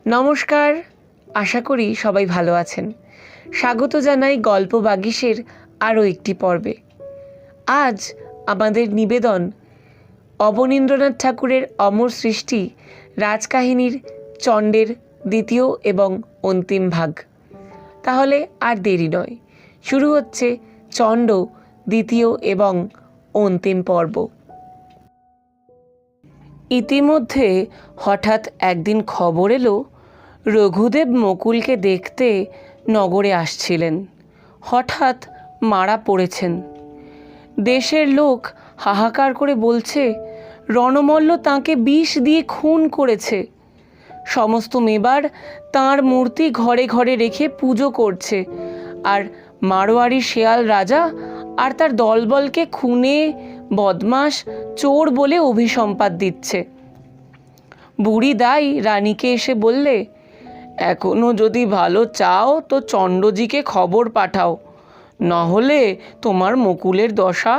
নমস্কার, আশা করি সবাই ভালো আছেন। স্বাগত জানাই গল্প বাগিশের আরও একটি পর্বে। আজ আমাদের নিবেদন অবনীন্দ্রনাথ ঠাকুরের অমর সৃষ্টি রাজকাহিনীর চণ্ডের দ্বিতীয় এবং অন্তিম ভাগ। তাহলে আর দেরি নয়, শুরু হচ্ছে চণ্ড দ্বিতীয় এবং অন্তিম পর্ব। ইতিমধ্যে হঠাৎ একদিন খবর এলো রঘুদেব মুকুলকে দেখতে নগরে আসছিলেন। হঠাৎ মারা পড়েছেন। দেশের লোক হাহাকার করে বলছে রণমল্ল তাঁকে বিষ দিয়ে খুন করেছে। সমস্ত মেবার তাঁর মূর্তি ঘরে ঘরে রেখে পুজো করছে, আর মারোয়ারি শেয়াল রাজা আর তার দলবলকে খুনে, বদমাশ, চোর বলে অভিসম্পাত দিচ্ছে। বুড়ি দাই রানীকে এসে বললে, এখনো যদি ভালো চাও তো চণ্ডজিকে খবর পাঠাও, নাহলে তোমার মুকুলের দশা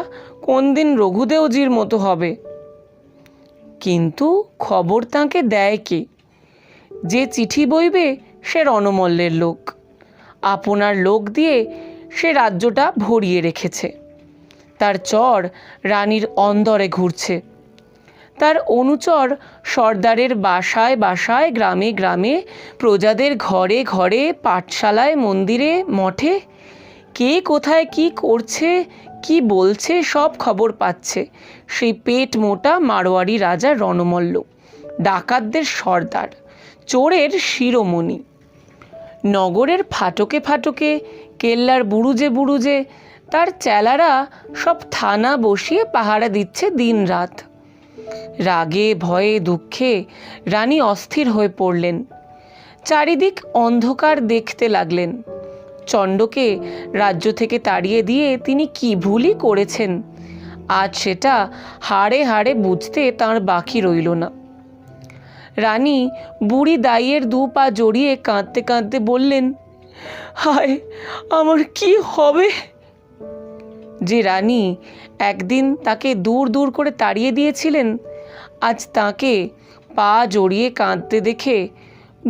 কোন দিন রঘুদেওজির মতো হবে। কিন্তু খবর তাঁকে দেয় কে? যে চিঠি বইবে সে রণমল্লের লোক। আপনার লোক দিয়ে সে রাজ্যটা ভরিয়ে রেখেছে। তার চর রানীর অন্দরে ঘুরছে। তার অনুচর সর্দারের বাসায় বাসায়, গ্রামে গ্রামে, প্রজাদের ঘরে ঘরে, পাঠশালায়, মন্দিরে, মঠে কে কোথায় কি করছে, কি বলছে সব খবর পাচ্ছে সেই পেট মোটা মারোয়ারি রাজা রণমল্ল, ডাকাতদের সর্দার, চোরের শিরোমণি। নগরের ফাটকে ফাটকে, কেল্লার বুরুজে বুরুজে তার চেলারা সব থানা বসিয়ে পাহারা দিচ্ছে দিন রাত। রাগে ভয়ে দুঃখে রানী অস্থির হয়ে পড়লেন। চারিদিক অন্ধকার দেখতে লাগলেন। চণ্ডকে রাজ্য থেকে তাড়িয়ে দিয়ে তিনি কি ভুলই করেছেন, আজ সেটা হাড়ে হাড়ে বুঝতে তাঁর বাকি রইল না। রানী বুড়ি দাইয়ের দু পা জড়িয়ে কাঁদতে কাঁদতে বললেন, হায়, আমার কি হবে? যে রানী একদিন তাকে দূর দূর করে তাড়িয়ে দিয়েছিলেন, আজ তাকে পা জড়িয়ে কাঁদতে দেখে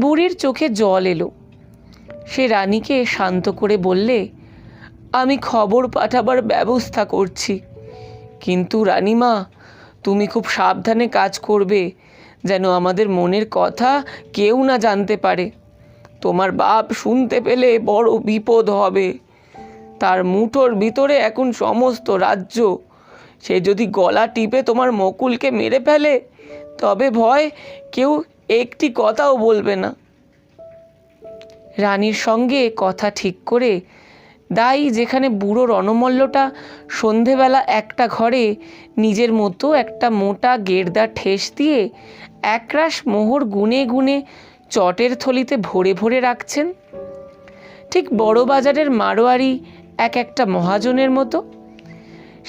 বুড়ির চোখে জল এলো। সে রানীকে শান্ত করে বললে, আমি খবর পাঠাবার ব্যবস্থা করছি, কিন্তু রানীমা তুমি খুব সাবধানে কাজ করবে, যেন আমাদের মনের কথা কেউ না জানতে পারে। তোমার বাপ শুনতে পেলে বড় বিপদ হবে। তার মুঠোর ভিতরে এখন সমস্ত রাজ্য। সে যদি গলা টিপে তোমার মুকুলকে মেরে ফেলে, তবে ভয় কেউ একটি কথাও বলবে না। রানীর সঙ্গে কথা ঠিক করে দাই যেখানে বুড়ো রণমল্লটা সন্ধেবেলা একটা ঘরে নিজের মতো একটা মোটা গেরদা ঠেস দিয়ে একরাশ মোহর গুনে গুনে চটের থলিতে ভরে ভরে রাখছেন, ঠিক বড় বাজারের মারোয়ারি এক একটা মহাজনের মতো,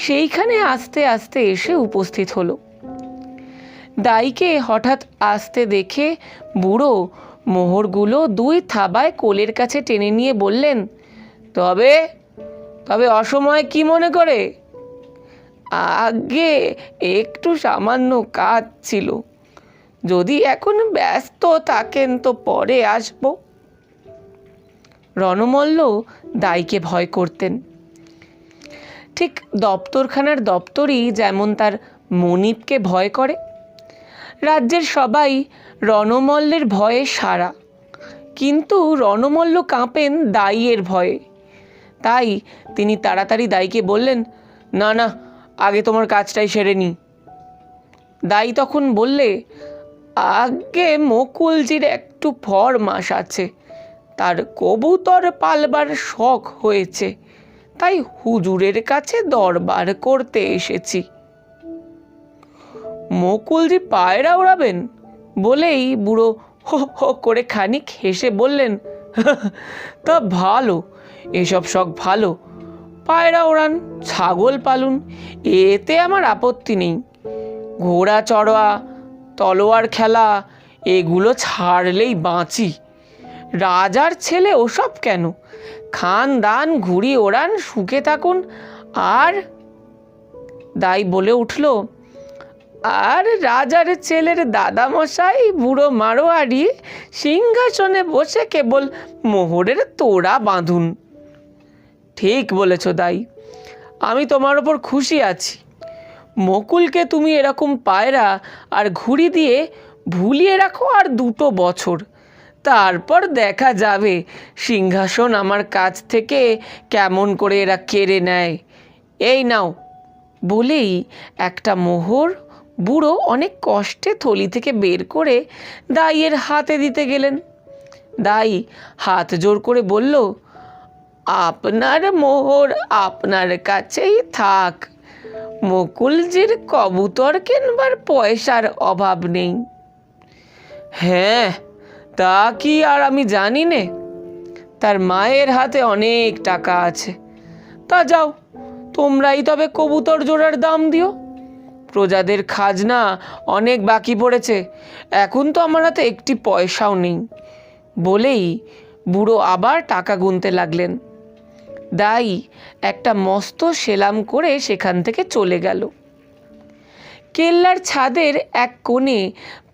সেইখানে আস্তে আস্তে এসে উপস্থিত হলো। দাইকে হঠাৎ আসতে দেখে বুড়ো মোহরগুলো দুই থাবায় কোলের কাছে টেনে নিয়ে বললেন, তবে তবে অসময়ে কি মনে করে? আগে একটু সামান্য কাজ ছিল, যদি এখন ব্যস্ত থাকেন তো পরে আসব। রণমল্ল দাইকে ভয় করতেন। ঠিক দপ্তরখানার দপ্তরই যেমন তার মনিবকে ভয় করে, রাজ্যের সবাই রণমল্লের ভয়ে সারা, কিন্তু রণমল্ল কাঁপেন দাইয়ের ভয়ে। তাই তিনি তাড়াতাড়ি দাইকে বললেন, না না, আগে তোমার কাজটাই সেরে নি। দাই তখন বললে, আগে মুকুলজির একটু ফরমাস আছে, তার কবুতর পালবার শখ হয়েছে, তাই হুজুরের কাছে দরবার করতে এসেছি। মুকুলজি পায়রা ওড়াবেন বলেই বুড়ো হো হো করে খানিক হেসে বললেন, তা ভালো, এসব শখ ভালো, পায়রা ওড়ান, ছাগল পালুন, এতে আমার আপত্তি নেই। ঘোড়া চড়া, তলোয়ার খেলা এগুলো ছাড়লেই বাঁচি। রাজার ছেলে ওসব কেন? খান দান, ঘুড়ি ওড়ান, সুখে থাকুন। আর দাই বলে উঠল, আর রাজার ছেলের দাদামশাই বুড়ো মারোয়ারি সিংহাসনে বসে কেবল মোহরের তোড়া বাঁধুন। ঠিক বলেছ দাই, আমি তোমার ওপর খুশি আছি। মকুলকে তুমি এরকম পায়রা আর ঘুড়ি দিয়ে ভুলিয়ে রাখো আর 2 বছর, তারপর দেখা যাবে সিংহাসন আমার কাছ থেকে কেমন করে এরা কেড়ে নেয়। এই নাও। বলেই একটা মোহর বুড়ো অনেক কষ্টে থলি থেকে বের করে দাইয়ের হাতে দিতে গেলেন। দাই হাত জোর করে বলল, আপনার মোহর আপনার কাছেই থাক, মকুলজির কবুতর কেনবার পয়সার অভাব নেই। হ্যাঁ, তা কি আর আমি জানি নে, তার মায়ের হাতে অনেক টাকা আছে। তা যাও, তোমরাই তবে কবুতর জোড়ার দাম দিও। প্রজাদের খাজনা অনেক বাকি পড়েছে, এখন তো আমার হাতে একটি পয়সাও নেই। বলেই বুড়ো আবার টাকা গুনতে লাগলেন। দাই একটা মস্ত সেলাম করে সেখান থেকে চলে গেল। কেল্লার ছাদের এক কোণে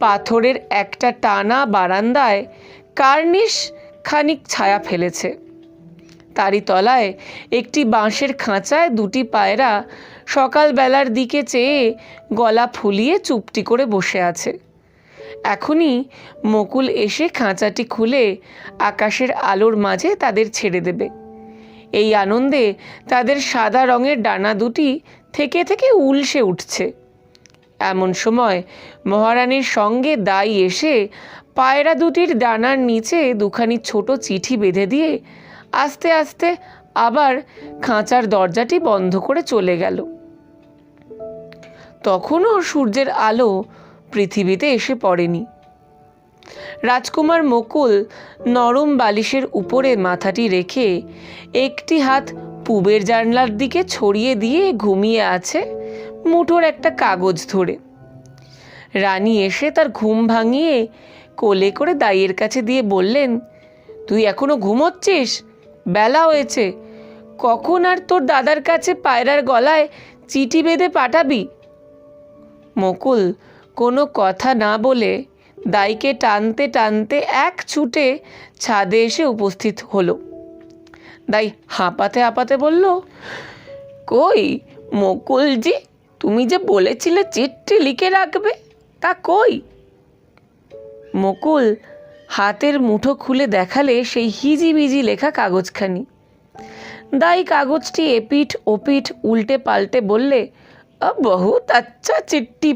পাথরের একটা টানা বারান্দায় কার্নিশ খানিক ছায়া ফেলেছে। তারই তলায় একটি বাঁশের খাঁচায় 2টি পায়রা সকালবেলার দিকে চেয়ে গলা ফুলিয়ে চুপটি করে বসে আছে। এখনই মকুল এসে খাঁচাটি খুলে আকাশের আলোর মাঝে তাদের ছেড়ে দেবে। এই আনন্দে তাদের সাদা রঙের ডানা দুটি থেকে থেকে উলসে উঠছে। এমন সময় মহারানীর সঙ্গে দাই এসে পায়রা দুটির ডানার নিচে 2খানি ছোট চিঠি বেঁধে দিয়ে আস্তে আস্তে আবার খাঁচার দরজাটি বন্ধ করে চলে গেল। তখনও সূর্যের আলো পৃথিবীতে এসে পড়েনি। রাজকুমার মকুল নরম বালিশের উপরে মাথাটি রেখে একটি হাত পূবের জানলার দিকে ছড়িয়ে দিয়ে ঘুমিয়ে আছে মুঠোর একটা কাগজ ধরে। রানী এসে তার ঘুম ভাঙিয়ে কোলে করে দাইয়ের কাছে দিয়ে বললেন, তুই এখনো ঘুমোচ্ছিস? বেলা হয়েছে, কখন আর তোর দাদার কাছে পায়রার গলায় চিঠি বেঁধে পাঠাবি? মকুল কোনো কথা না বলে দাইকে টানতে টানতে এক ছুটে ছাদে এসে উপস্থিত হলো। দাই হাঁপাতে হাঁপাতে বলল, কই মকুলজি, তুমি যে বলেছিলে চিঠি লিখে রাখবে, তা কই? মকুল হাতের মুঠো খুলে দেখালে সেই হিজিবিজি লেখা কাগজখানি। দাই কাগজটি এপিঠ ওপিঠ উল্টে পাল্টে বললে, বহুত আচ্ছা চিঠি,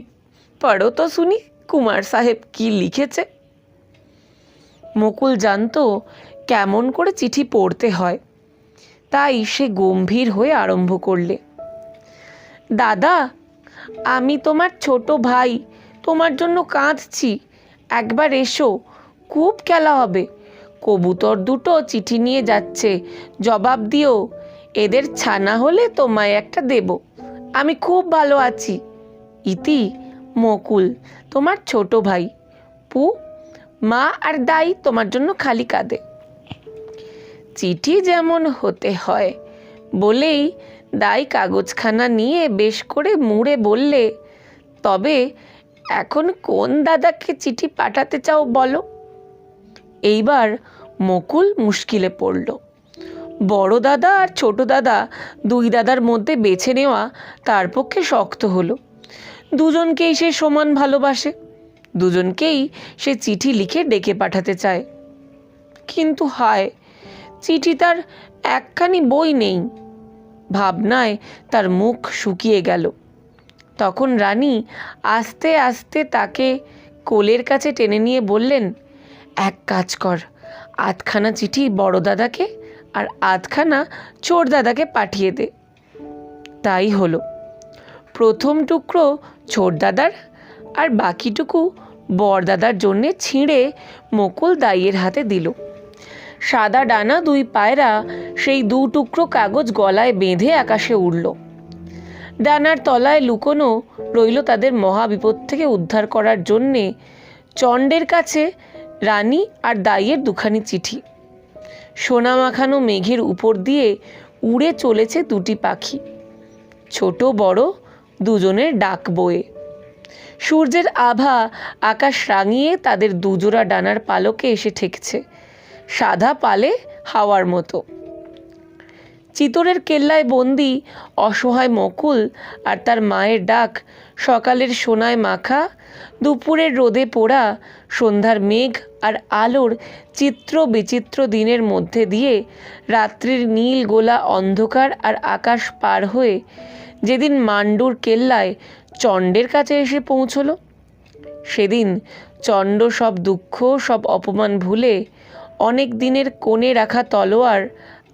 পড়ো তো শুনি কুমার সাহেব কি লিখেছে। মকুল জানতো কেমন করে চিঠি পড়তে হয়, তাই সে গম্ভীর হয়ে আরম্ভ করলে, দাদা, আমি তোমার ছোট ভাই, তোমার জন্য কাঁদছি, একবার এসো, খুব খেলা হবে। কবুতর 2টো চিঠি নিয়ে যাচ্ছে, জবাব দিও। এদের ছানা হলে তোমায় একটা দেব। আমি খুব ভালো আছি। ইতি মকুল, তোমার ছোট ভাই। পু, মা আর দাই তোমার জন্য খালি কাঁদে। চিঠি যেমন হতে হয় বলেই দাই কাগজখানা নিয়ে বেশ করে মুড়ে বললে, তবে এখন কোন দাদাকে চিঠি পাঠাতে চাও বলো। এইবার মকুল মুশকিলে পড়ল। বড় দাদা আর ছোট দাদা, 2 দাদার মধ্যে বেছে নেওয়া তার পক্ষে শক্ত হলো। দুজনকেই সে সমান ভালোবাসে, দুজনকেই সে চিঠি লিখে ডেকে পাঠাতে চায়। কিন্তু হায়, চিঠি তার একখানি বই নেই। ভাবনায় তার মুখ শুকিয়ে গেল। তখন রানী আস্তে আস্তে তাকে কোলের কাছে টেনে নিয়ে বললেন, এক কাজ কর, 8খানা চিঠি বড় দাদাকে আর 8খানা ছোট দাদাকে পাঠিয়ে দে। তাই হলো। প্রথম টুকরো ছোট দাদার আর বাকিটুকু বড় দাদার জন্যে ছিঁড়ে মকুল দাইয়ের হাতে দিল। সাদা ডানা 2 পায়রা সেই 2 টুকরো কাগজ গলায় বেঁধে আকাশে উড়ল। ডানার তলায় লুকোনো রইল তাদের মহাবিপদ থেকে উদ্ধার করার জন্যে চণ্ডের কাছে রানী আর দাইয়ের 2খানি চিঠি। সোনা মাখানো মেঘের উপর দিয়ে উড়ে চলেছে 2টি পাখি, ছোট বড় দুজনের ডাক বয়ে। সূর্যের আভা আকাশ রাঙিয়ে তাদের দুজোড়া ডানার পালকে এসে ঠেকছে, সাদা পালে হাওয়ার মতো। চিতোরের কেল্লায় বন্দি অসহায় মকুল আর তার মায়ের ডাক সকালের সোনায় মাখা, দুপুরের রোদে পোড়া, সন্ধ্যার মেঘ আর আলোর চিত্র বিচিত্র দিনের মধ্যে দিয়ে রাত্রির নীল গোলা অন্ধকার আর আকাশ পার হয়ে যেদিন মান্ডুর কেল্লায় চণ্ডের কাছে এসে পৌঁছল, সেদিন চণ্ড সব দুঃখ সব অপমান ভুলে অনেক দিনের কোণে রাখা তলোয়ার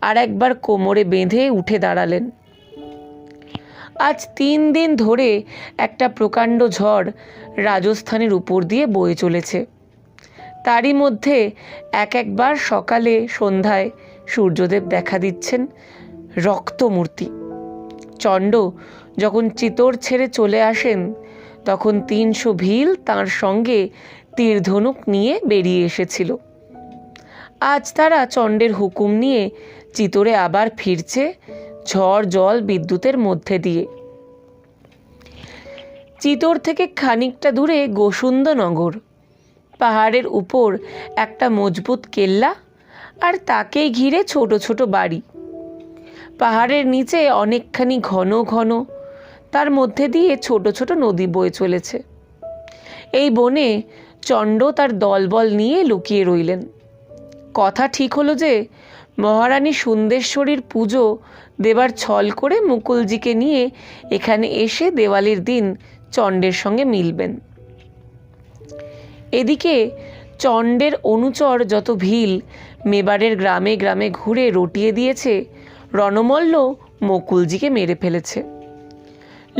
আর একবার কোমরে বেঁধে উঠে দাঁড়ালেন। আজ 3 দিন ধরে একটা প্রকাণ্ড ঝড় রাজস্থানের উপর দিয়ে বয়ে চলেছে। তারই মধ্যে একবার সকালে সন্ধ্যায় সূর্যদেব দেখা দিচ্ছেন রক্তমূর্তি। চণ্ড যখন চিতোর ছেড়ে চলে আসেন তখন 300 ভিল তাঁর সঙ্গে তীরধনুক নিয়ে বেরিয়ে এসেছিল। আজ তারা চণ্ডের হুকুম নিয়ে চিতোরে আবার ফিরছে, ঝড় জল বিদ্যুতের মধ্যে দিয়ে। চিতোর থেকে খানিকটা দূরে গোসুন্দনগর, পাহাড়ের উপর একটা মজবুত কেল্লা আর তাকেই ঘিরে ছোট ছোট বাড়ি। পাহাড়ের নিচে অনেকখানি ঘন ঘন, তার মধ্যে দিয়ে ছোট ছোট নদী বয়ে চলেছে। এই বনে চণ্ড তার দলবল নিয়ে লুকিয়ে রইলেন। কথা ঠিক হলো যে মহারানী সুন্দেশ্বরীর পুজো দেবার ছল করে মুকুলজিকে নিয়ে এখানে এসে দেওয়ালির দিন চণ্ডের সঙ্গে মিলবেন। এদিকে চণ্ডের অনুচর যত ভিল মেবারের গ্রামে গ্রামে ঘুরে রটিয়ে দিয়েছে, রণমল্ল মুকুলজিকে মেরে ফেলেছে।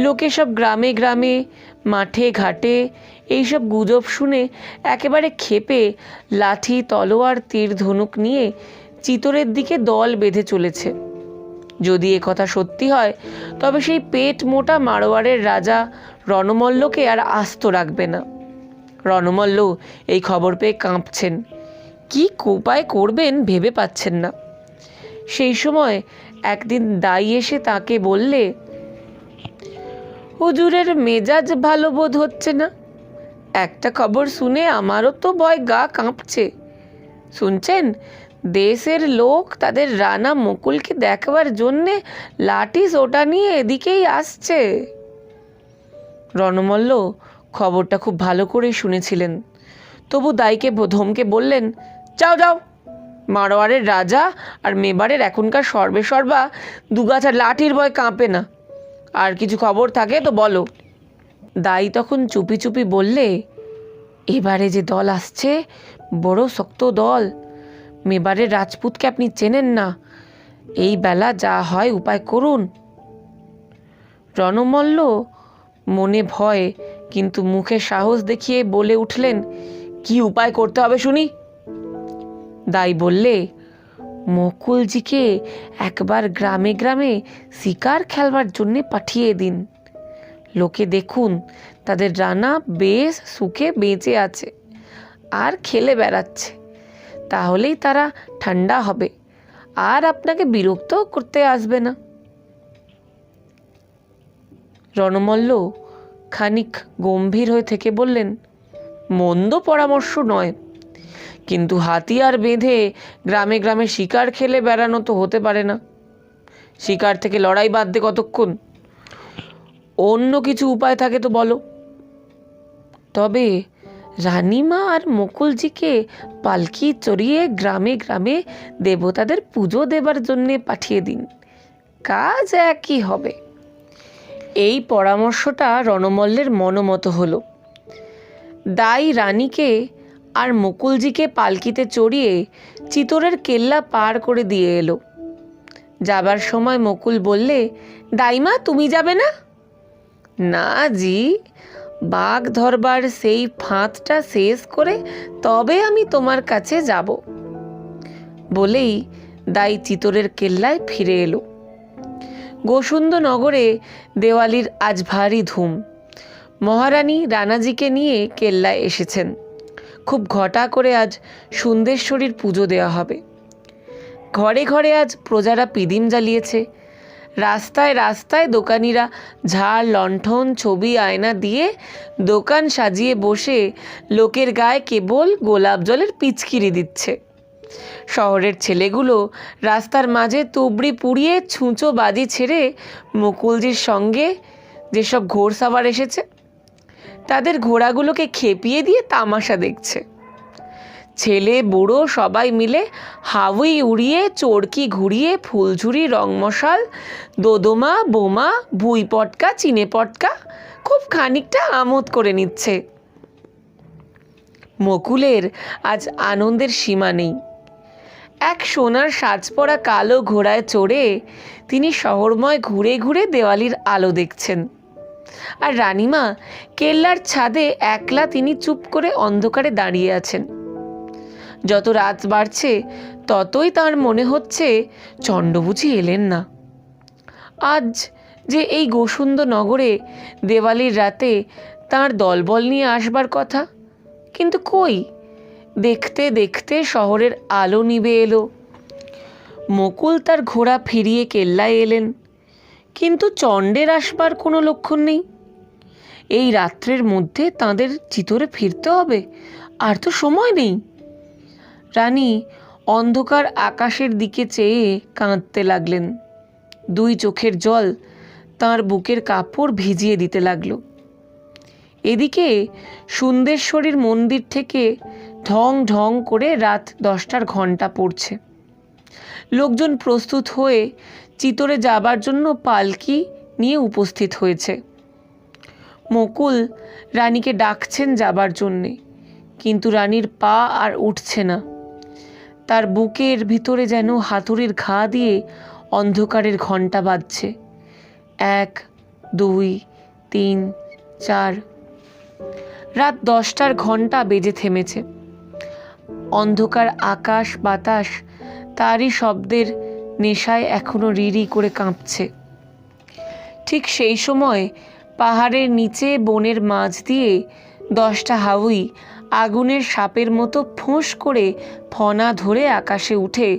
লোকে সব গ্রামে গ্রামে মাঠে ঘাটে এইসব গুজব শুনে একেবারে ক্ষেপে লাঠি তলোয়ার তীর ধনুক নিয়ে চিতোরের দিকে দল বেঁধে চলেছে। যদি এ কথা সত্যি হয় তবে সেই পেট মোটা মারোয়ারের রাজা রণমল্লকে আর আস্ত রাখবে না। রণমল্ল এই খবর পেয়ে কাঁপছেন, কি উপায় করবেন ভেবে পাচ্ছেন না। সেই সময় একদিন দাই এসে তাকে বললে, হুজুরের মেজাজ ভালো বোধ হচ্ছে না। একটা খবর শুনে আমারও তো ভয় গা কাঁপছে। শুনছেন, দেশের লোক তাদের রানা মুকুলকে দেখবার জন্যে লাঠি সোটা নিয়ে এদিকেই আসছে। রণমল্ল খবরটা খুব ভালো করেই শুনেছিলেন, তবু দাইকে ধমকে বললেন, যাও যাও, মারোয়ারের রাজা আর মেবারের এখনকার সর্বেসর্বা দুগাছা লাঠির ভয় কাঁপে না। আর কিছু খবর থাকে তো বলো। দাই তখন চুপি চুপি বললে, এবারে যে দল আসছে বড় শক্ত দল। মেবারের রাজপুতকে আপনি চেনেন না। এই বেলা যা হয় উপায় করুন। রণমল্ল মনে ভয় কিন্তু মুখে সাহস দেখিয়ে বলে উঠলেন, কি উপায় করতে হবে শুনি। দাই বললে, মুকুলজিকে একবার গ্রামে গ্রামে শিকার খেলবার জন্যে পাঠিয়ে দিন। লোকে দেখুন তাদের রানা বেশ সুখে বেঁচে আছে আর খেলে বেড়াচ্ছে। তাহলেই তারা ঠান্ডা হবে আর আপনাকে বিরক্ত করতে আসবে না। রণমল্ল খানিক গম্ভীর হয়ে থেকে বললেন, মন্দ পরামর্শ নয়, কিন্তু হাতিয়ার বেঁধে গ্রামে গ্রামে শিকার খেলে বেড়ানো তো হতে পারে না। শিকার থেকে লড়াই বাঁধতে কতক্ষণ? অন্য কিছু উপায় থাকে তো বলো। তবে রানীমা আর মুকুলজিকে পালকি চড়িয়ে গ্রামে গ্রামে দেবতাদের পুজো দেবার জন্যে পাঠিয়ে দিন, কাজ একই হবে। এই পরামর্শটা রণমল্লের মনোমত হলো। দাই রানীকে আর মুকুলজিকে পালকিতে চড়িয়ে চিতোরের কেল্লা পার করে দিয়ে এলো। যাবার সময় মুকুল বললে, দাইমা তুমি যাবে না? না জি, বাঘ ধরবার সেই ফাঁদটা শেষ করে তবে আমি তোমার কাছে যাব বলেই দাই চিতোরের কেল্লায় ফিরে এলো। গোসুন্দনগরে দেওয়ালির আজ ভারী ধুম। মহারানী রানাজিকে নিয়ে কেল্লায় এসেছেন। খুব ঘটা করে আজ সুন্দেশ্বরীর পুজো দেওয়া হবে। ঘরে ঘরে আজ প্রজারা পিদিম জ্বালিয়েছে। রাস্তায় রাস্তায় দোকানিরা ঝাড়, লণ্ঠন, ছবি, আয়না দিয়ে দোকান সাজিয়ে বসে লোকের গায়ে কেবল গোলাপ জলের পিচকিরি দিচ্ছে। শহরের ছেলেগুলো রাস্তার মাঝে তুবড়ি পুড়িয়ে ছুঁচো বাজি ছেড়ে মুকুলজির সঙ্গে যেসব ঘোড়সাওয়ার এসেছে তাদের ঘোড়াগুলোকে খেপিয়ে দিয়ে তামাশা দেখছে। ছেলে বুড়ো সবাই মিলে হাউই উড়িয়ে, চড়কি ঘুরিয়ে, ফুলঝুরি, রংমশাল, দোদমা, বোমা, ভুই পটকা, চিনে পটকা খুব খানিকটা আমোদ করে নিচ্ছে। মুকুলের আজ আনন্দের সীমা নেই। এক সোনার সাজ পরা কালো ঘোড়ায় চড়ে তিনি শহরময় ঘুরে ঘুরে দেওয়ালির আলো দেখছেন। আর রানীমা কেল্লার ছাদে একলা তিনি চুপ করে অন্ধকারে দাঁড়িয়ে আছেন। যত রাত বাড়ছে ততই তার মনে হচ্ছে চণ্ড বুঝি এলেন না। আজ যে এই গোসুন্দ নগরে দেওয়ালির রাতে তার দলবল নিয়ে আসবার কথা, কিন্তু কই, দেখতে দেখতে শহরের আলো নিভে এলো। মুকুল তার ঘোড়া ফিরিয়ে কেল্লায় এলেন, কিন্তু চণ্ডের আসবার কোনো লক্ষণ নেই। এই রাত্রের মধ্যে তাঁদের চিতরে ফিরতে হবে, আর তো সময় নেই। রানী অন্ধকার আকাশের দিকে চেয়ে কাঁদতে লাগলেন। দুই চোখের জল তাঁর বুকের কাপড় ভিজিয়ে দিতে লাগলো। এদিকে সুন্দেশ্বরীর মন্দির থেকে ঢং ঢং করে রাত 10টার ঘণ্টা পড়ছে। লোকজন প্রস্তুত হয়ে চিতরে যাবার জন্য পালকি নিয়ে উপস্থিত হয়েছে। মুকুল রানীকে ডাকছেন যাবার জন্যে, কিন্তু রানীর পা আর উঠছে না। তার বুকের ভিতরে যেন হাতুড়ির ঘা দিয়ে অন্ধকারের ঘণ্টা বাজছে। 1, 2, 3, 4। রাত 10টার ঘণ্টা বেজে থেমেছে। অন্ধকার আকাশ বাতাস তারই শব্দের নেশায় এখনো রিরি করে কাঁপছে। ঠিক সেই সময় পাহাড়ের নিচে বনের মাঝ দিয়ে 10টা হাউই আগুনের সাপের মতো ফোঁস করে ফনা ধরে আকাশে উঠে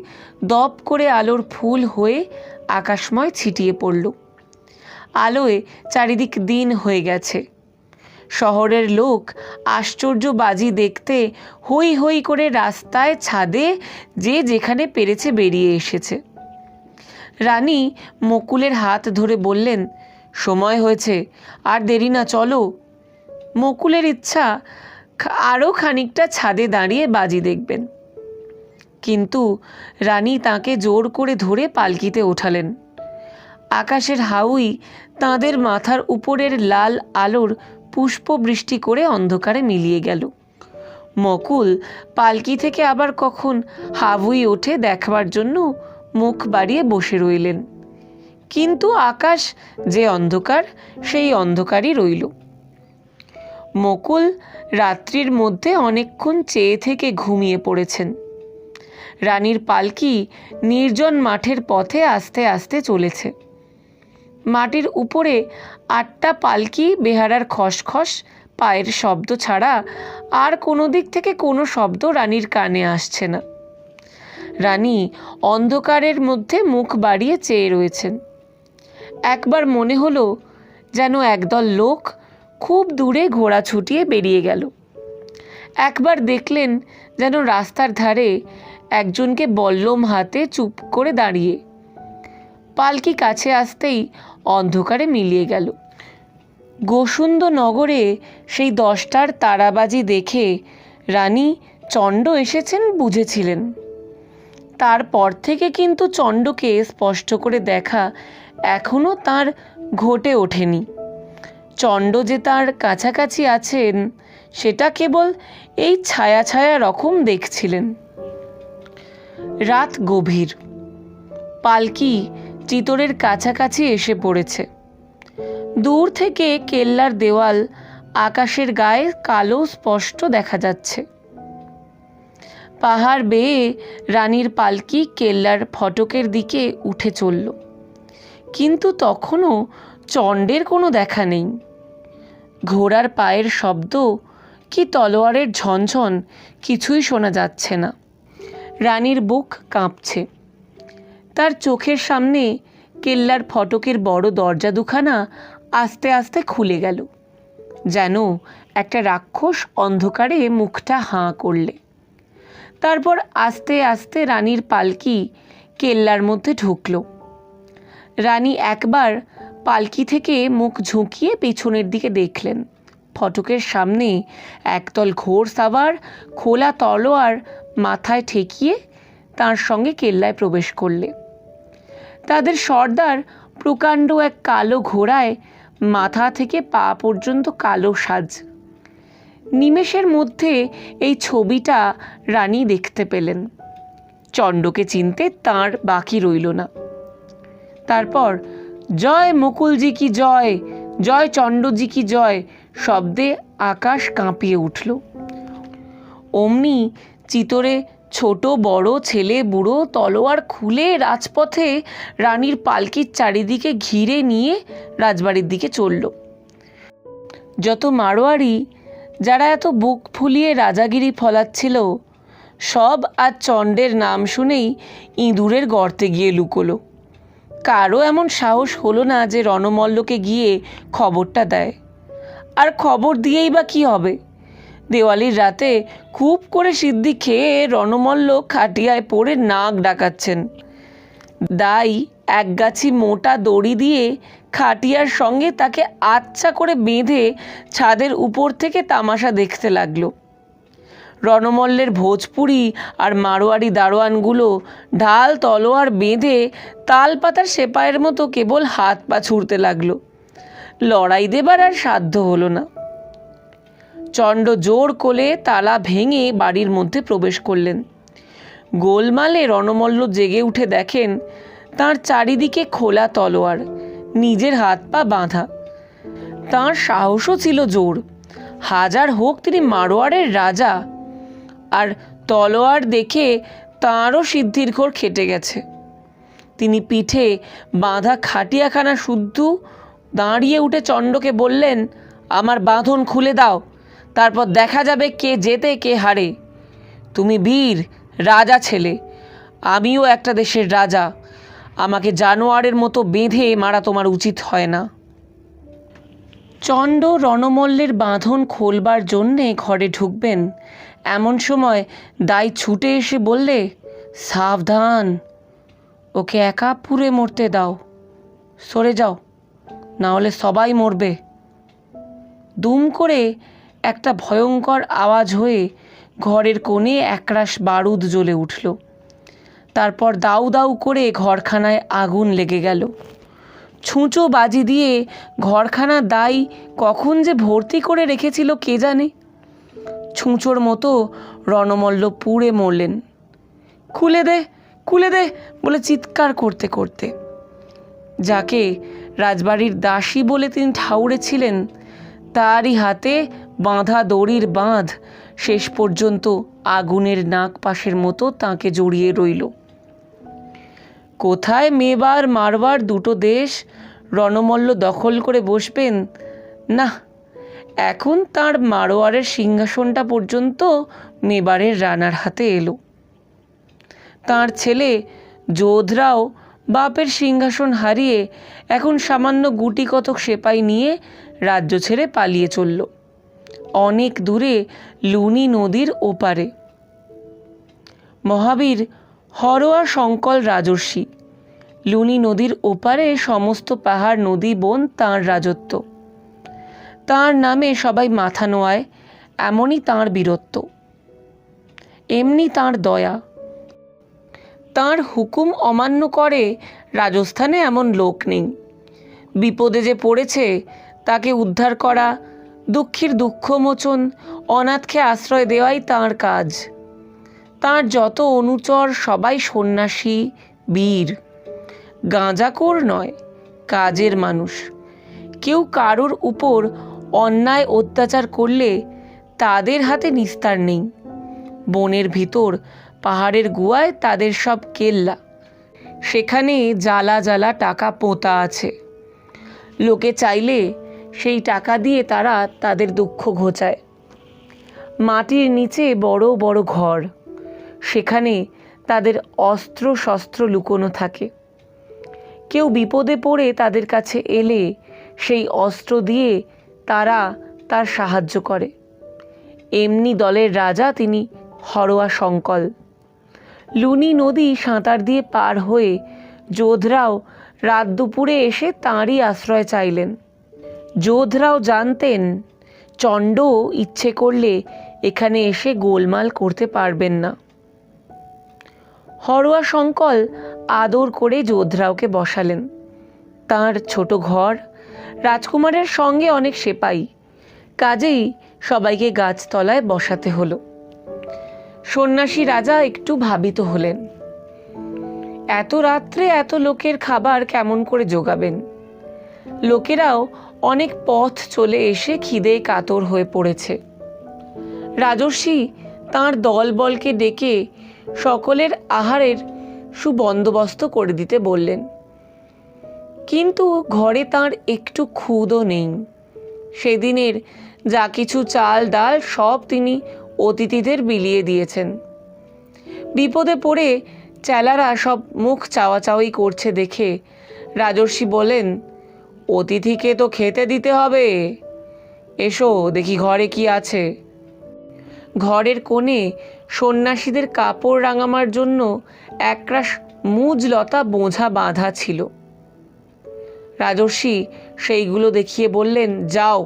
দপ করে আলোর ফুল হয়ে আকাশময় ছিটিয়ে পড়ল। আলোয় চারিদিক দিন হয়ে গেছে। শহরের লোক আশ্চর্য বাজি দেখতে হই হই করে রাস্তায়, ছাদে যে যেখানে পেরেছে বেরিয়ে এসেছে। রানী মুকুলের হাত ধরে বললেন, সময় হয়েছে, আর দেরি না, চলো। মুকুলের ইচ্ছা আরও খানিকটা ছাদে দাঁড়িয়ে বাজি দেখবেন, কিন্তু রানী তাকে জোর করে ধরে পালকিতে ওঠালেন। আকাশের হাউই তাঁদের মাথার উপরের লাল আলোর পুষ্প বৃষ্টি করে অন্ধকারে মিলিয়ে গেল। মুকুল পালকি থেকে আবার কখন হাউই ওঠে দেখবার জন্য মুখ বাড়িয়ে বসে রইলেন, কিন্তু আকাশ যে অন্ধকার, সেই অন্ধকারই রইল। মুকুল রাত্রির মধ্যে অনেকক্ষণ চেয়ে থেকে ঘুমিয়ে পড়েছেন। রানীর পালকি নির্জন মাঠের পথে আস্তে আস্তে চলেছে। মাটির উপরে 8টা পালকি বেহারার খসখস পায়ের শব্দ ছাড়া আর কোনো দিক থেকে কোনো শব্দ রানীর কানে আসছে না। রানী অন্ধকারের মধ্যে মুখ বাড়িয়ে চেয়ে রয়েছেন। একবার মনে হলো যেন একদল লোক খুব দূরে ঘোড়া ছুটিয়ে বেরিয়ে গেল। একবার দেখলেন যেন রাস্তার ধারে একজনকে বল্লম হাতে চুপ করে দাঁড়িয়ে। পালকি কাছে আসতেই অন্ধকারে মিলিয়ে গেল। গোসুন্দ নগরে সেই 10টার তারাবাজি দেখে রানী চণ্ড এসেছেন বুঝেছিলেন। তারপর থেকে কিন্তু চণ্ডকে স্পষ্ট করে দেখা এখনও তার ঘটে ওঠেনি। চণ্ড যে তার কাছাকাছি আছেন সেটা কেবল এই ছায়া ছায়া রকম দেখছিলেন। রাত গভীর। পালকি চিতরের কাছাকাছি এসে পড়েছে। দূর থেকে কেল্লার দেওয়াল আকাশের গায়ে কালো স্পষ্ট দেখা যাচ্ছে। পাহাড় বেয়ে রানীর পালকি কেল্লার ফটকের দিকে উঠে চলল, কিন্তু তখনও চণ্ডের কোনো দেখা নেই। ঘোড়ার পায়ের শব্দ কি তলোয়ারের ঝনঝন কিছুই শোনা যাচ্ছে না। রানীর বুক কাঁপছে। তার চোখের সামনে কেল্লার ফটকের বড় দরজা দুখানা আস্তে আস্তে খুলে গেল, যেন একটা রাক্ষস অন্ধকারে মুখটা হাঁ করলে। তারপর আস্তে আস্তে রানীর পালকি কেল্লার মধ্যে ঢুকল। রানী একবার পালকি থেকে মুখ ঝুঁকিয়ে পেছনের দিকে দেখলেন। ফটকের সামনে একদল ঘোর সাওয়ার খোলা তলোয়ার মাথায় ঠেকিয়ে তার সঙ্গে কেল্লায় প্রবেশ করলে। তাদের সর্দার প্রকাণ্ড এক কালো ঘোড়ায়, মাথা থেকে পা পর্যন্ত কালো সাজ। নিমেষের মধ্যে এই ছবিটা রানী দেখতে পেলেন। চণ্ডকে চিনতে তাঁর বাকি রইল না। তারপর জয় মুকুলজি কি জয়, জয় চণ্ডজি কি জয় শব্দে আকাশ কাঁপিয়ে উঠল। অমনি চিতরে ছোট বড় ছেলে বুড়ো তলোয়ার খুলে রাজপথে রানীর পালকির চারিদিকে ঘিরে নিয়ে রাজবাড়ির দিকে চলল। যত মারোয়ারি যারা এত বুক ফুলিয়ে রাজাগিরি ফলাচ্ছিল, সব আজ চণ্ডের নাম শুনেই ইঁদুরের গর্তে গিয়ে লুকোলো। কারও এমন সাহস হলো না যে রণমল্লকে গিয়ে খবরটা দেয়। আর খবর দিয়েই বা কী হবে? দেওয়ালির রাতে খুব করে সিদ্ধি খেয়ে রণমল্ল খাটিয়ায় পড়ে নাক ডাকাচ্ছেন। দাই একগাছি মোটা দড়ি দিয়ে খাটিয়ার সঙ্গে তাকে আচ্ছা করে বেঁধে ছাদের উপর থেকে তামাশা দেখতে লাগলো। রণমল্লের ভোজপুরি আর মারোয়ারি দারোয়ানগুলো ঢাল তলোয়ার বেঁধে তাল পাতার সেপাইয়ের মতো কেবল হাত পা ছুঁড়তে লাগলো। লড়াই দেবার আর সাধ্য হলো না। চণ্ড জোর কোলে তালা ভেঙে বাড়ির মধ্যে প্রবেশ করলেন। গোলমালে রণমল্ল জেগে উঠে দেখেন তার চারিদিকে খোলা তলোয়ার, নিজের হাত পা বাঁধা। তাঁর সাহসও ছিল জোর। হাজার হোক তিনি মারোয়ারের রাজা, আর তলোয়ার দেখে তাঁরও সিদ্ধির ঘোর খেটে গেছে। তিনি পিঠে বাঁধা খাটিয়াখানা শুদ্ধ দাঁড়িয়ে উঠে চণ্ডকে বললেন, আমার বাঁধন খুলে দাও, তারপর দেখা যাবে কে জেতে কে হারে। তুমি বীর রাজা ছেলে, আমিও একটা দেশের রাজা। আমাকে জানোয়ারের মতো বেঁধে মারা তোমার উচিত হয় না। চণ্ড রণমল্লের বাঁধন খোলবার জন্যে ঘরে ঢুকবেন, এমন সময় দাই ছুটে এসে বললে, সাবধান, ওকে একা পুড়ে মরতে দাও, সরে যাও, না হলে সবাই মরবে। দুম করে একটা ভয়ঙ্কর আওয়াজ হয়ে ঘরের কোণে একরাশ বারুদ জ্বলে উঠল। তারপর দাউ দাউ করে ঘরখানায় আগুন লেগে গেল। ছুঁচো বাজি দিয়ে ঘরখানা দাই কখন যে ভর্তি করে রেখেছিল কে জানে। ছুঁচোর মতো রণমল্ল পুড়ে মরলেন। খুলে দে, খুলে দে বলে চিৎকার করতে করতে। যাকে রাজবাড়ির দাসী বলে তিনি ঠাউরেছিলেন, তারই হাতে বাঁধা দড়ির বাঁধ শেষ পর্যন্ত আগুনের নাক পাশের মতো তাঁকে জড়িয়ে রইল। কোথায় মেবার মারওয়ার দুটো দেশ রণমল্ল দখল করে বসবেন? না, এখন তার মারোয়ারের সিংহাসনটা পর্যন্ত মেবারের রানার হাতে এলো। তার ছেলে যোধরাও বাপের সিংহাসন হারিয়ে এখন সামান্য গুটি কতক সেপাই নিয়ে রাজ্য ছেড়ে পালিয়ে চলল অনেক দূরে লুনি নদীর ওপারে। মহাবীর হরোয়া শঙ্কল রাজর্ষি। লুনি নদীর ওপারে সমস্ত পাহাড় নদী বন তাঁর রাজত্ব। তাঁর নামে সবাই মাথা নোয়ায়, এমনই তাঁর বীরত্ব, এমনি তাঁর দয়া। তাঁর হুকুম অমান্য করে রাজস্থানে এমন লোক নেই। বিপদে যে পড়েছে তাকে উদ্ধার করা, দুঃখীর দুঃখমোচন, অনাথকে আশ্রয় দেওয়াই তাঁর কাজ। তাঁর যত অনুচর সবাই সন্ন্যাসী, বীর, গাঁজাখোর নয়, কাজের মানুষ। কেউ কারোর উপর অন্যায় অত্যাচার করলে তাদের হাতে নিস্তার নেই। বনের ভিতর পাহাড়ের গুহায় তাদের সব কেল্লা, সেখানে জ্বালা জ্বালা টাকা পোঁতা আছে। লোকে চাইলে সেই টাকা দিয়ে তারা তাদের দুঃখ ঘোচায়। মাটির নিচে বড় বড় ঘর, সেখানে তাদের অস্ত্র শস্ত্র লুকোনো থাকে। কেউ বিপদে পড়ে তাদের কাছে এলে সেই অস্ত্র দিয়ে তারা তার সাহায্য করে। এমনি দলের রাজা তিনি হরোয়া শঙ্কল। লুনি নদী সাঁতার দিয়ে পার হয়ে যোধরাও রাত দুপুরে এসে তাঁরই আশ্রয় চাইলেন। যোধরাও জানতেন চণ্ড ইচ্ছে করলে এখানে এসে গোলমাল করতে পারবেন না। হরোয়া শঙ্কল আদর করে যোধরাওকে বসালেন। তাঁর ছোট ঘর, রাজকুমারের সঙ্গে অনেক সেপাই, কাজেই সবাইকে গাছতলায় বসাতে হলো। সন্ন্যাসী রাজা একটু ভাবিত হলেন। এত রাত্রে এত লোকের খাবার কেমন করে জোগাবেন? লোকেরাও অনেক পথ চলে এসে খিদে কাতর হয়ে পড়েছে। রাজর্ষি তাঁর দলবলকে ডেকে সকলের আহারের সুবন্দোবস্ত করে দিতে বললেন। কিন্তু ঘরে তাঁর একটু খুদও নেই। সেদিনের যা কিছু চাল ডাল সব তিনি অতিথিদের বিলিয়ে দিয়েছেন। বিপদে পড়ে চেলারা সব মুখ চাওয়াচাওয়ি করছে দেখে রাজর্ষি বলেন, অতিথিকে তো খেতে দিতে হবে, এসো দেখি ঘরে কি আছে। ঘরের কোণে সন্ন্যাসীদের কাপড় রাঙামার জন্য একরাশ মুজলতা বোঝা বাঁধা ছিল। রাজর্ষি সেইগুলো দেখিয়ে বললেন, যাও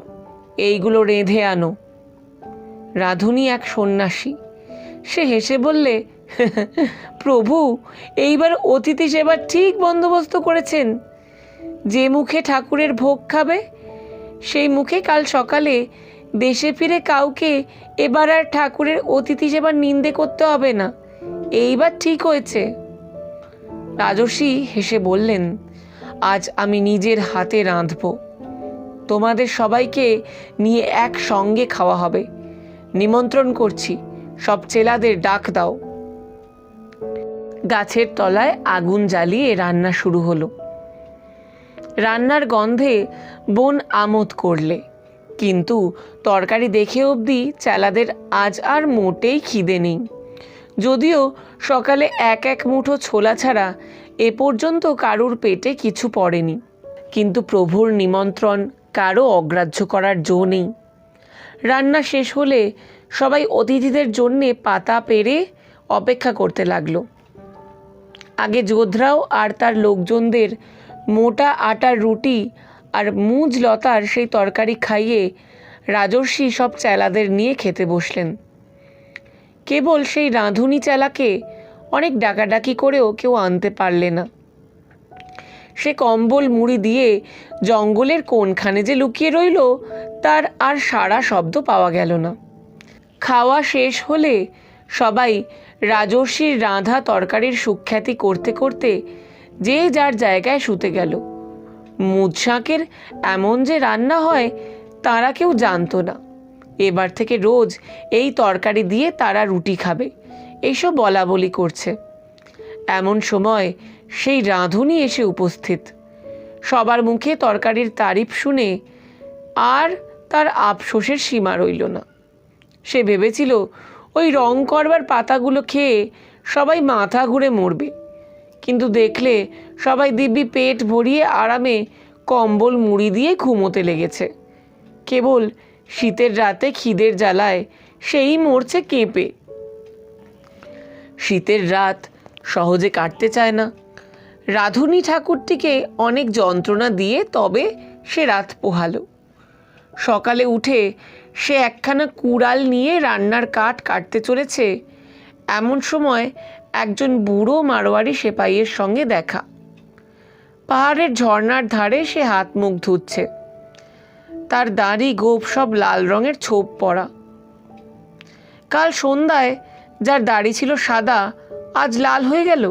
এইগুলো রেঁধে আনো। রাঁধুনি এক সন্ন্যাসী, সে হেসে বললে, প্রভু এইবার অতিথি সেবার ঠিক বন্দোবস্ত করেছেন। যে মুখে ঠাকুরের ভোগ খাবে সেই মুখে কাল সকালে দেশে ফিরে কাউকে এবার আর ঠাকুরের অতিথি সেবার নিন্দে করতে হবে না। এইবার ঠিক হয়েছে। রাজর্ষি হেসে বললেন, আজ আমি নিজের হাতে রাঁধব, তোমাদের সবাইকে নিয়ে একসঙ্গে খাওয়া হবে। নিমন্ত্রণ করছি, সব চেলাদের ডাক দাও। গাছের তলায় আগুন জ্বালিয়ে রান্না শুরু হলো। রান্নার গন্ধে বোন আমোদ করলে, কিন্তু তরকারি দেখে অবধি চেলাদের আজ আর মোটেই খিদে নেই। যদিও সকালে এক এক মুঠো ছোলা ছাড়া এ পর্যন্ত কারুর পেটে কিছু পড়েনি, কিন্তু প্রভুর নিমন্ত্রণ কারো অগ্রাহ্য করার জো নেই। রান্না শেষ হলে সবাই অতিথিদের জন্যে পাতা পেরে অপেক্ষা করতে লাগলো। আগে যোধরাও আর তার লোকজনদের মোটা আটার রুটি আর মুজলতার সেই তরকারি খাইয়ে রাজর্ষি সব চেলাদের নিয়ে খেতে বসলেন। কেবল সেই রাঁধুনি চেলাকে অনেক ডাকাডাকি করেও কেউ আনতে পারলে না। সে কম্বল মুড়ি দিয়ে জঙ্গলের কোনখানে যে লুকিয়ে রইল তার আর সারা শব্দ পাওয়া গেল না। খাওয়া শেষ হলে সবাই রাজর্ষির রাঁধা তরকারির সুখ্যাতি করতে করতে যে যার জায়গায় শুতে গেল। মুদশাঁকের এমন যে রান্না হয় তারা কেউ জানতো না। এবার থেকে রোজ এই তরকারি দিয়ে তারা রুটি খাবে, এইসব বলা বলি করছে। এমন সময় সেই রাঁধুনি এসে উপস্থিত। সবার মুখে তরকারির তারিফ শুনে আর তার আফসোসের সীমা রইল না। সে ভেবেছিল ওই রং করবার পাতাগুলো খেয়ে সবাই মাথা ঘুরে মরবে, কিন্তু দেখলে সবাই দিব্যি পেট ভরিয়ে আরামে কম্বল মুড়ি দিয়ে ঘুমোতে লেগেছে। কেবল শীতের রাতে খিদের জ্বালায় সেই মরছে কেঁপে। শীতের রাত সহজে কাটতে চায় না। রাঁধুনি ঠাকুরটিকে অনেক যন্ত্রণা দিয়ে তবে সে রাত পোহালো। সকালে উঠে সে একখানা কুড়াল নিয়ে রান্নার কাঠ কাটতে চলেছে, এমন সময় একজন বুড়ো মারোয়ারি সেপাইয়ের সঙ্গে দেখা। পাহাড়ের ঝর্ণার ধারে সে হাত মুখ ধুচ্ছে। তার দাড়ি গোঁফ সব লাল রঙের ছোপ পড়া। কাল সন্ধ্যায় যার দাড়ি ছিল সাদা আজ লাল হয়ে গেল।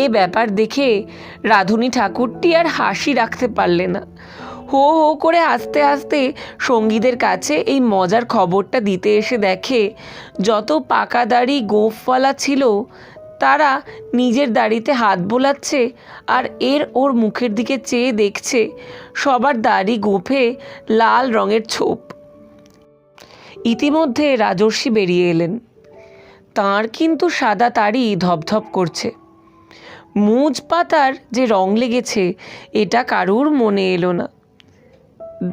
এ ব্যাপার দেখে রাঁধুনি ঠাকুরটি আর হাসি রাখতে পারলে না। হো হো করে হাসতে হাসতে সঙ্গীদের কাছে এই মজার খবরটা দিতে এসে দেখে যত পাকা দাড়ি গোঁফওয়ালা ছিল তারা নিজের দাড়িতে হাত বোলাচ্ছে আর ওর মুখের দিকে চেয়ে দেখছে সবার দাড়ি গোঁফে লাল রঙের ছোপ। ইতিমধ্যে রাজর্ষি বেরিয়ে এলেন। তাঁর কিন্তু সাদা দাড়ি ধপধপ করছে। মুজ পাতার যে রং লেগেছে এটা কারুর মনে এলো না।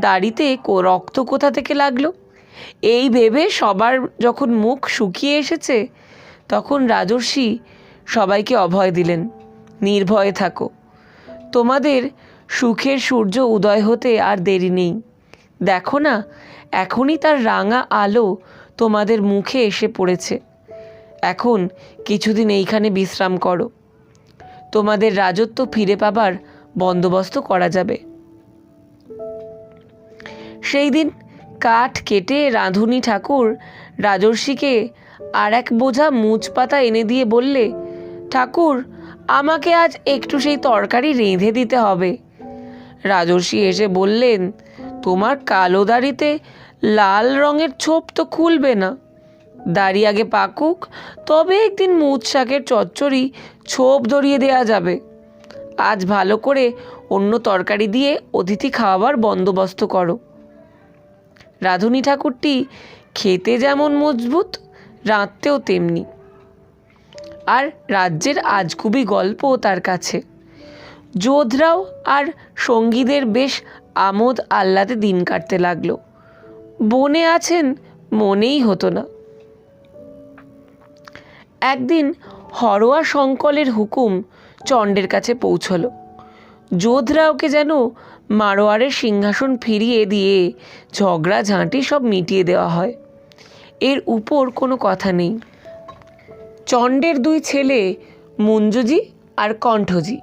দাড়িতে রক্ত কোথা থেকে লাগলো এই ভেবে সবার যখন মুখ শুকিয়ে এসেছে তখন রাজর্ষি সবাইকে অভয় দিলেন, নির্ভয়ে থাকো, তোমাদের সুখের সূর্য উদয় হতে আর দেরি নেই। দেখো না, এখনই তার রাঙা আলো তোমাদের মুখে এসে পড়েছে। এখন কিছুদিন এইখানে বিশ্রাম করো, তোমাদের রাজত্ব ফিরে পাবার বন্দোবস্ত করা যাবে। সেই দিন কাঠ কেটে রাঁধুনি ঠাকুর রাজর্ষিকে আর এক বোঝা মুজ পাতা এনে দিয়ে বললে, ঠাকুর, আমাকে আজ একটু সেই তরকারি রেঁধে দিতে হবে। রাজর্ষি এসে বললেন, তোমার কালো দাড়িতে লাল রঙের ছোপ তো খুলবে না, দাড়ি আগে পাকুক, তবে একদিন মুজ শাকের চচ্চড়ি ছোপ ধরিয়ে দেয়া যাবে। আজ ভালো করে অন্য তরকারি দিয়ে অতিথি খাওয়াবার বন্দোবস্ত করো। রাঁধুনি ঠাকুরটি খেতে যেমন মজবুত, রাঁধতেও তেমনি, আর রাজ্যের আজগুবি গল্প তার কাছে। যোধরাও আর সঙ্গীদের বেশ আমোদ আহ্লাদে দিন কাটতে লাগলো। বনে আছেন মনেই হতো না। একদিন হরোয়া শঙ্কলের হুকুম চণ্ডের কাছে পৌঁছলো। যোধরাওকে যেন মারোয়ারের সিংহাসন ফিরিয়ে দিয়ে ঝগড়া ঝাঁটি সব মিটিয়ে দেওয়া হয়, এর উপর কোনো কথা নেই। চণ্ডের দুই ছেলে মুঞ্জজি আর কণ্ঠজি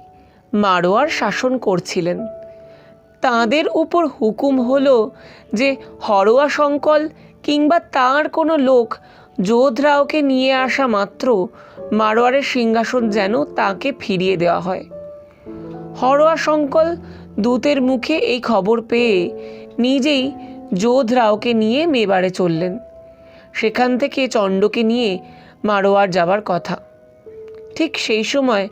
মারোয়ার শাসন করছিলেন। তাঁদের উপর হুকুম হলো যে হরোয়া শঙ্কল কিংবা তাঁর কোনো লোক যোধরাওকে নিয়ে আসা মাত্র মারোয়ারের সিংহাসন যেন তাকে ফিরিয়ে দেওয়া হয়। হরোয়া শঙ্কল দূতের মুখে এই খবর পেয়ে নিজেই যোধরাওকে নিয়ে মেবারে চললেন। সেখান থেকে চণ্ডকে নিয়ে মারোয়ার যাবার কথা। ঠিক সেই সময়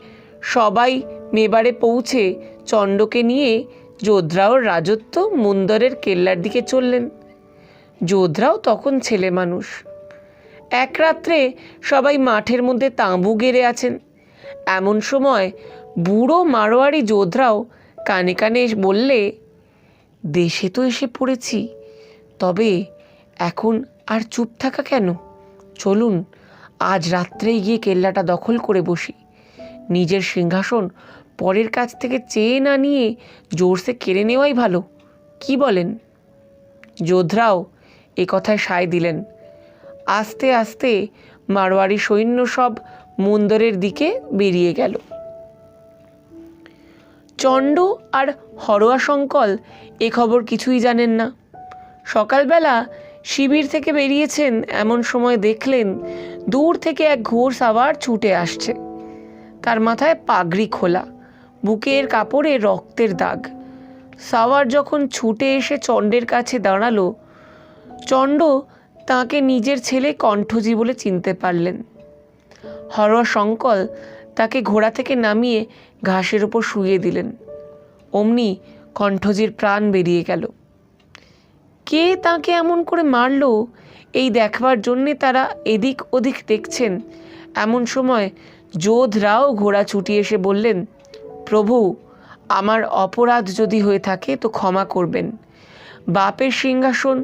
সবাই মেবারে পৌঁছে চণ্ডকে নিয়ে যোধরাওর রাজত্ব মুন্দরের কেল্লার দিকে চললেন। যোধরাও তখন ছেলে মানুষ। এক রাত্রে সবাই মাঠের মধ্যে তাঁবু গেড়ে আছেন। এমন সময় বুড়ো মারোয়ারি যোধরাও কানে কানে বললে, দেশে তো এসে পড়েছি, তবে এখন আর চুপ থাকা কেন? চলুন আজ রাত্রেই গিয়ে কেল্লাটা দখল করে বসি। নিজের সিংহাসন পরের কাছ থেকে চেয়ে না নিয়ে জোরসে কেড়ে নেওয়াই ভালো, কি বলেন? যোধরাও এ কথায় সায় দিলেন। আস্তে আস্তে মারোয়ারি সৈন্য সব মুন্দরের দিকে বেরিয়ে গেল। চণ্ড আর হরোয়া শঙ্কল এ খবর কিছুই জানেন না। সকালবেলা শিবির থেকে বেরিয়েছেন, এমন সময় দেখলেন দূর থেকে এক ঘোড়সাওয়ার ছুটে আসছে। তার মাথায় পাগড়ি খোলা, বুকের কাপড়ে রক্তের দাগ। সাওয়ার যখন ছুটে এসে চণ্ডের কাছে দাঁড়ালো, চণ্ড তাকে নিজের ছেলে কণ্ঠজি বলে চিনতে পারলেন। হরোয়া শঙ্কল তাকে ঘোড়া থেকে নামিয়ে ঘাসের ওপর শুইয়ে দিলেন। অমনি কণ্ঠজির প্রাণ বেরিয়ে গেল। কে তাকে এমন করে মারল এই দেখবার জন্যে তারা এদিক ওদিক দেখছেন। এমন সময় যোধরাও ঘোড়া ছুটি এসে বললেন, প্রভু, আমার অপরাধ যদি হয়ে থাকে তো ক্ষমা করবেন। বাপের সিংহাসন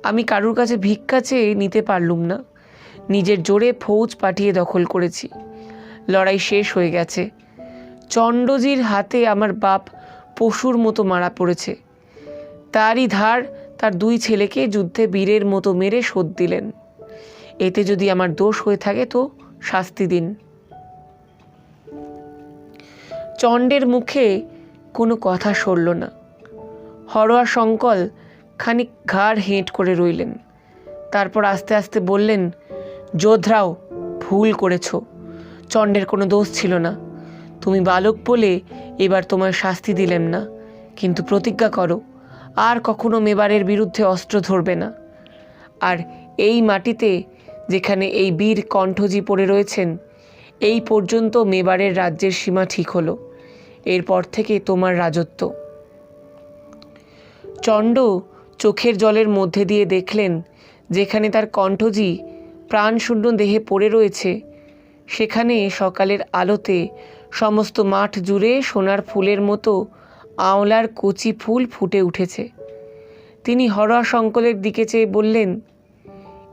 আমি কারুর কাছে ভিক্ষা চেয়ে নিতে পারলুম না, নিজের জোরে ফৌজ পাঠিয়ে দখল করেছি। লড়াই শেষ হয়ে গেছে। চণ্ডজির হাতে আমার বাপ পশুর মতো মারা পড়েছে। তারই ধার তার দুই ছেলেকে যুদ্ধে বীরের মতো মেরে শোধ দিলেন। এতে যদি আমার দোষ হয়ে থাকে তো শাস্তি দিন। চণ্ডের মুখে কোনো কথা সরল না। হরোয়া শঙ্কল খানিক ঘাড় হেঁট করে রইলেন। তারপর আস্তে আস্তে বললেন, যোধরাও, ভুল করেছ। চণ্ডের কোনো দোষ ছিল না। তুমি বালক বলে এবার তোমার শাস্তি দিলেন না, কিন্তু প্রতিজ্ঞা করো আর কখনো মেবারের বিরুদ্ধে অস্ত্র ধরবে না। আর এই মাটিতে যেখানে এই বীর কণ্ঠজি পড়ে রয়েছেন, এই পর্যন্ত মেবারের রাজ্যের সীমা ঠিক হলো। এরপর থেকে তোমার রাজত্ব। চণ্ড চোখের জলের মধ্যে দিয়ে দেখলেন যেখানে তার কণ্ঠজি প্রাণশূন্য দেহে পড়ে রয়েছে, সেখানে সকালের আলোতে সমস্ত মাঠ জুড়ে সোনার ফুলের মতো আওলার কচি ফুল ফুটে উঠেছে। তিনি হরাশঙ্করের দিকে চেয়ে বললেন,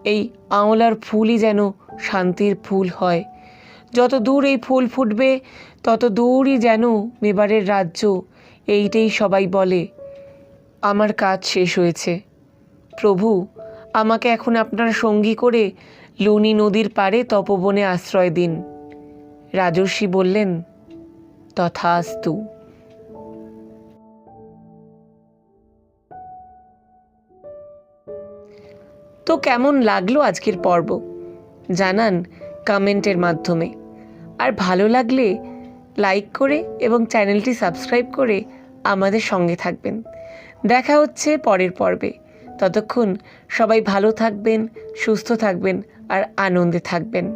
এই আওলার ফুলই যেন শান্তির ফুল হয়। যত দূর এই ফুল ফুটবে তত দূরই যেন মেবারের রাজ্য, এইটাই সবাই বলে। আমার কাজ শেষ হয়েছে। প্রভু, আমাকে এখন আপনার সঙ্গী করে লুনি নদীর পাড়ে তপবনে আশ্রয় দিন। রাজর্ষি বললেন, তথাস্তু। তো কেমন লাগলো আজকের পর্ব জানান কমেন্টের মাধ্যমে। আর ভালো লাগলে লাইক করে এবং চ্যানেলটি সাবস্ক্রাইব করে আমাদের সঙ্গে থাকবেন। দেখা হচ্ছে পরের পর্বে। ততক্ষণ সবাই ভালো থাকবেন, সুস্থ থাকবেন আর আনন্দে থাকবেন।